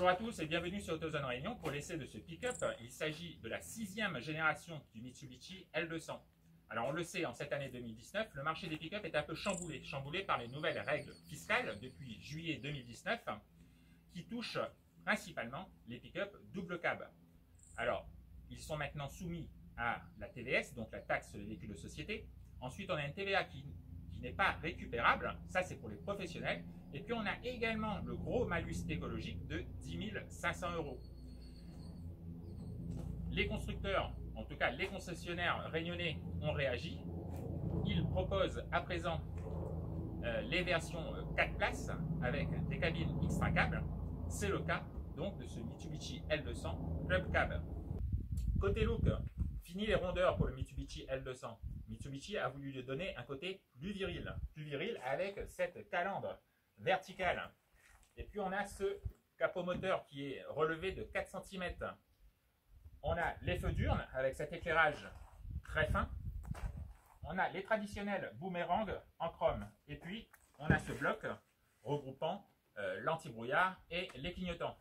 Bonjour à tous et bienvenue sur AutoZone Réunion pour l'essai de ce pick-up. Il s'agit de la 6e génération du Mitsubishi L200. Alors on le sait, en cette année 2019, le marché des pick-up est un peu chamboulé par les nouvelles règles fiscales depuis juillet 2019 qui touchent principalement les pick-up double cab. Alors, ils sont maintenant soumis à la TVS, donc la taxe sur les véhicules de société. Ensuite, on a une TVA qui n'est pas récupérable, ça c'est pour les professionnels. Et puis on a également le gros malus écologique de 10 500 €. Les constructeurs, en tout cas les concessionnaires réunionnais, ont réagi. Ils proposent à présent les versions 4 places avec des cabines extracables. C'est le cas donc de ce Mitsubishi L200 Club Cab. Côté look, fini les rondeurs pour le Mitsubishi L200. Mitsubishi a voulu lui donner un côté plus viril avec cette calandre verticale. Et puis on a ce capot moteur qui est relevé de 4 cm. On a les feux diurnes avec cet éclairage très fin. On a les traditionnels boomerangs en chrome. Et puis on a ce bloc regroupant l'anti-brouillard et les clignotants.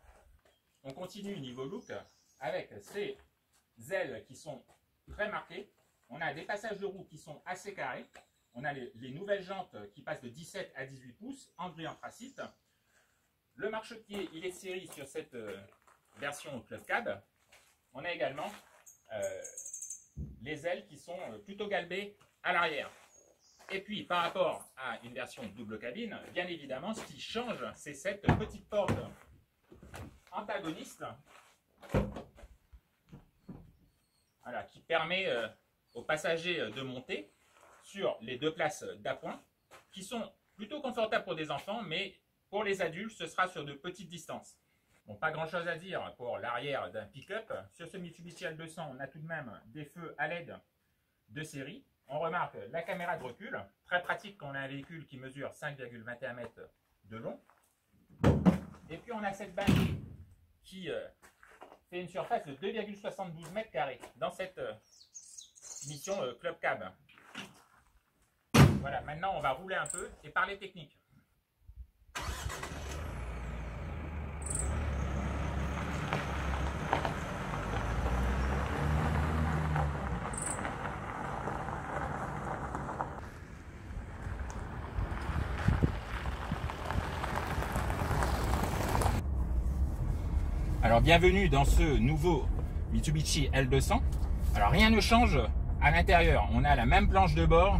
On continue niveau look avec ces ailes qui sont très marquées. On a des passages de roue qui sont assez carrés. On a les nouvelles jantes qui passent de 17 à 18 pouces en gris anthracite. Le marchepied, il est de série sur cette version Club Cab. On a également les ailes qui sont plutôt galbées à l'arrière. Et puis, par rapport à une version double cabine, bien évidemment, ce qui change, c'est cette petite porte antagoniste, voilà, qui permet aux passagers de monter sur les deux places d'appoint, qui sont plutôt confortables pour des enfants, mais pour les adultes, ce sera sur de petites distances. Bon, pas grand chose à dire pour l'arrière d'un pick-up. Sur ce Mitsubishi L200, on a tout de même des feux à LED de série. On remarque la caméra de recul, très pratique quand on a un véhicule qui mesure 5,21 m de long. Et puis on a cette bâche qui fait une surface de 2,72 m² dans cette mission Club Cab. Voilà, maintenant on va rouler un peu et parler technique. Alors bienvenue dans ce nouveau Mitsubishi L200. Alors rien ne change à l'intérieur, on a la même planche de bord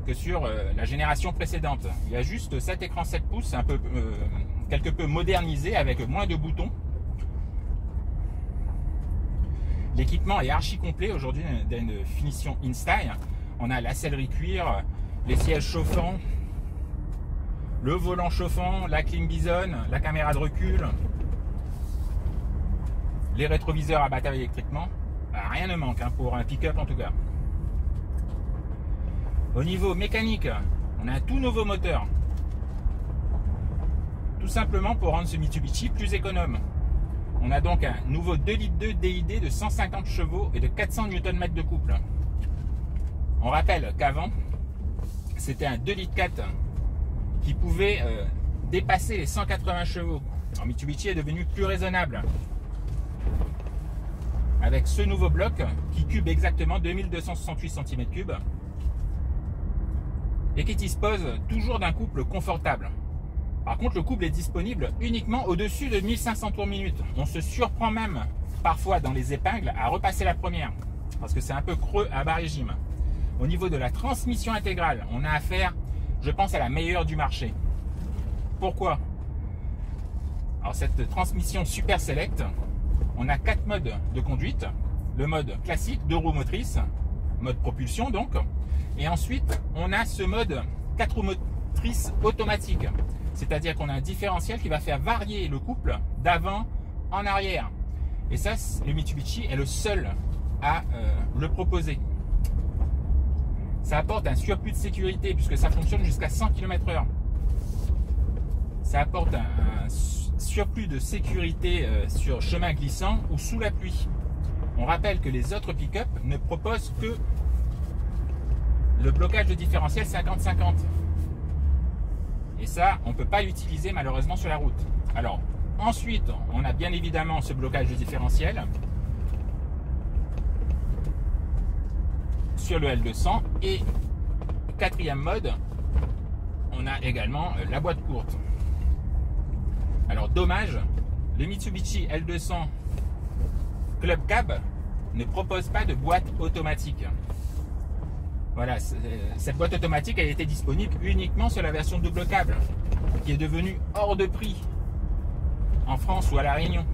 que sur la génération précédente. Il y a juste cet écran 7 pouces, un peu, quelque peu modernisé avec moins de boutons. L'équipement est archi complet aujourd'hui d'une finition InStyle. On a la sellerie cuir, les sièges chauffants, le volant chauffant, la clim Bison, la caméra de recul, les rétroviseurs à batterie électriquement. Rien ne manque pour un pick-up en tout cas. Au niveau mécanique, on a un tout nouveau moteur. Tout simplement pour rendre ce Mitsubishi plus économe. On a donc un nouveau 2,2 litres DID de 150 chevaux et de 400 Nm de couple. On rappelle qu'avant, c'était un 2,4 litres qui pouvait dépasser les 180 chevaux. Alors Mitsubishi est devenu plus raisonnable avec ce nouveau bloc qui cube exactement 2268 cm3 et qui dispose toujours d'un couple confortable. Par contre, le couple est disponible uniquement au-dessus de 1500 tours minute. On se surprend même parfois dans les épingles à repasser la première parce que c'est un peu creux à bas régime. Au niveau de la transmission intégrale, on a affaire, je pense, à la meilleure du marché. Pourquoi? Alors cette transmission Super Select, on a 4 modes de conduite. Le mode classique, 2 roues motrices, mode propulsion donc. Et ensuite, on a ce mode 4 roues motrices automatique. C'est-à-dire qu'on a un différentiel qui va faire varier le couple d'avant en arrière. Et ça, le Mitsubishi est le seul à le proposer. Ça apporte un surplus de sécurité puisque ça fonctionne jusqu'à 100 km/h. Ça apporte un surplus de sécurité sur chemin glissant ou sous la pluie. On rappelle que les autres pick-up ne proposent que le blocage de différentiel 50-50. Et ça, on ne peut pas l'utiliser malheureusement sur la route. Alors, Ensuite, on a bien évidemment ce blocage de différentiel sur le L200. Et quatrième mode, on a également la boîte courte. Alors dommage, le Mitsubishi L200 Club Cab ne propose pas de boîte automatique. Voilà, cette boîte automatique elle était disponible uniquement sur la version double câble, qui est devenue hors de prix en France ou à La Réunion.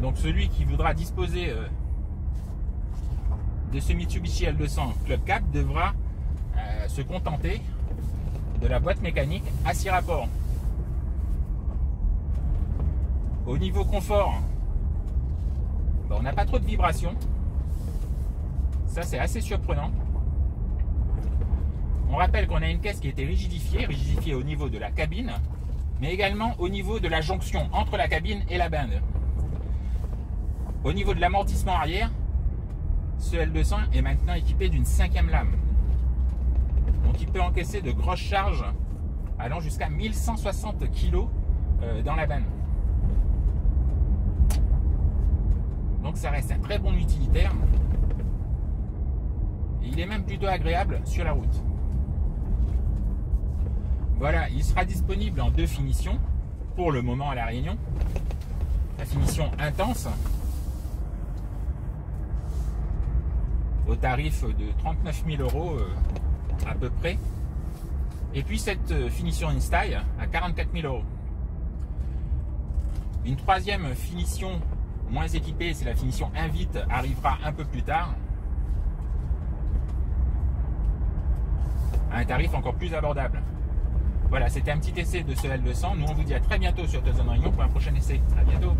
Donc celui qui voudra disposer de ce Mitsubishi L200 Club Cab devra se contenter de la boîte mécanique à 6 rapports. Au niveau confort, on n'a pas trop de vibrations. Ça, c'est assez surprenant. On rappelle qu'on a une caisse qui a été rigidifiée au niveau de la cabine, mais également au niveau de la jonction entre la cabine et la binde. Au niveau de l'amortissement arrière, ce L200 est maintenant équipé d'une 5e lame. Donc il peut encaisser de grosses charges allant jusqu'à 1160 kg dans la benne. Donc ça reste un très bon utilitaire. Et il est même plutôt agréable sur la route. Voilà, il sera disponible en 2 finitions pour le moment à La Réunion. La finition intense au tarif de 39 000 € à peu près. Et puis cette finition InStyle à 44 000 €. Une 3e finition moins équipée, c'est la finition Invite, arrivera un peu plus tard à un tarif encore plus abordable. Voilà, c'était un petit essai de ce L200. Nous on vous dit à très bientôt sur Autozone Réunion pour un prochain essai. À bientôt.